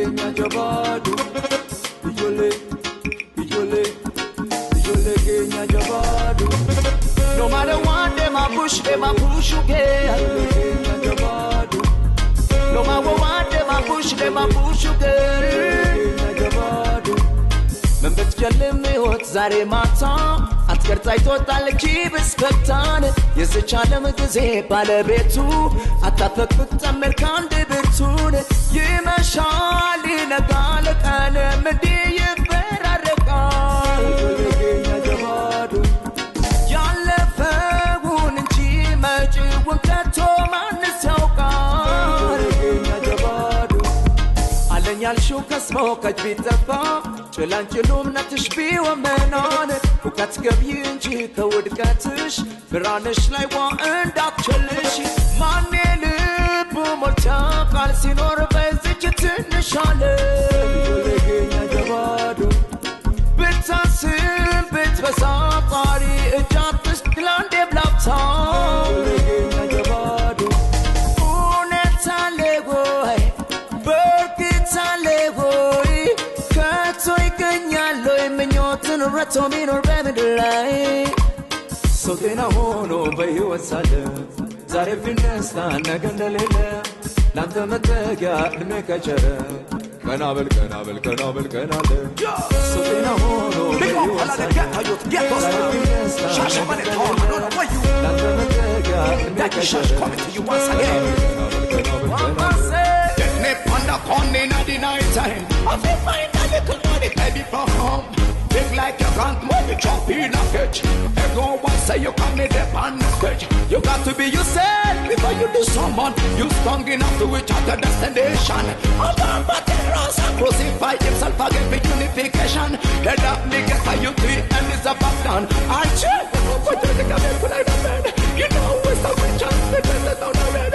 Kenya Jabadu Ijole Kenya Jabadu No matter what them a push you get Kenya Jabadu No matter what them a push you get Kenya Jabadu Membet kelme hot zare mata atkertai total kibes bektan yezechalem gize balebetu atafekut tamerkan debetun yemashal nagal qalam di yberarqal Kenya Jabadu yalefun inji majwun kato manis yawqal Kenya Jabadu alanyal shu kasmo kajbitafa ቸላንችሉም ነትሽቢ ወመናን ውቀት ገብይ እንጂ ከውድቀትሽ ብራንሽ ላይ ዋ እንዳትችልሽ ማን ልብ ሞልታ ቃል ሲኖር በዚች ትንሻለ Kenya Jabadu ብታስብ ብትበዛ ጣሪ እጃትሽ ክላንዴ ብላብታ Kenya Jabadu ኡነታለጎይ በርክታለጎይ Soy cañalo y meñoten ratomin or bemidlai So tena hono bayu asale Zare finesta nagandalele Lanta matega mekachara Kanabel So tena hono bayu asale Zare finesta nagandalele Lanta matega mekachara Panda corn in the night time I feel fine a little money baby from home Big like you can't move it jump in a catch Everyone say you come in the pan stage You got to be yourself before you do someone You strong enough to reach out the destination Although but the Rosa crucify himself again for unification Let up me get a you three and it's a back down I check what you think of it when I bed You know it's a rich and the down the red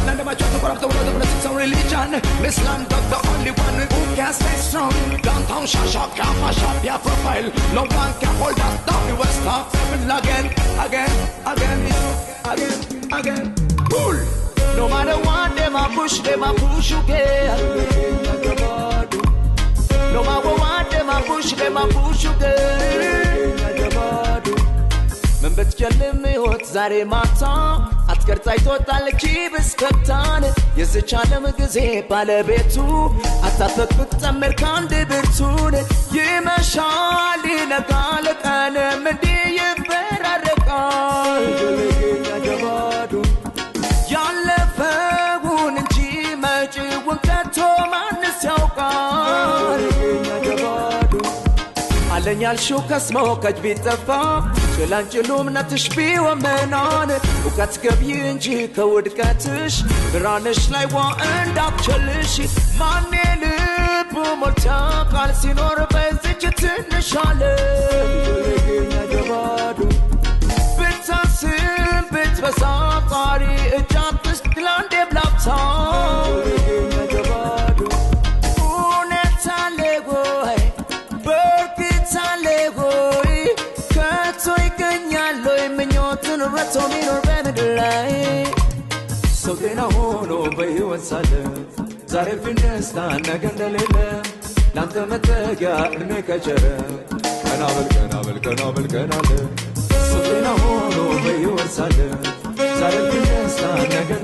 None of my children for the world of politics and religion Miss London, the only one who can stay strong Downtown, shop, can't mash up your profile No one can hold us down, we will start again Pull! No matter what, them a push you get No matter what, them a push you get መንበት ጀልም ህይወት ዛሬ ማታ አትከርታይ ቶታል ኪብስ ፈታን የዘቻለም ጊዜ ባለቤቱ አታፈቅት ተመርካን ድብርቱን ይመሻል ይነጋል ቀንም እንዲይበራረቃል Kenya Jabadu ያለፈውን እንጂ መጪውን ከቶ ማንስ ያውቃል Kenya Jabadu አለኛል ሹ ከስሞ ከጅቢጠፋ ቸላንችሉም ነትሽቢ ወመናን ውቀት ገብይ እንጂ ከውድቀትሽ ብራንሽ ላይ ዋ እንዳትችልሽ ማን ልብ ሞልታ ቃል ሲኖር በዚች ትንሻለ Kenya Jabadu ብታስብ ብትበዛ ጣሪ እጃትሽ ክላንዴ ብላብታ Kenya Jabadu ኡነታለጎይ በርክታለጎይ Soy cañalo y meñoten ratomin or bemidlai So tena hono bayu asale Zare finesta nagandalele Lanta matega mekachara Kanabel So tena hono bayu asale Zare finesta nagandalele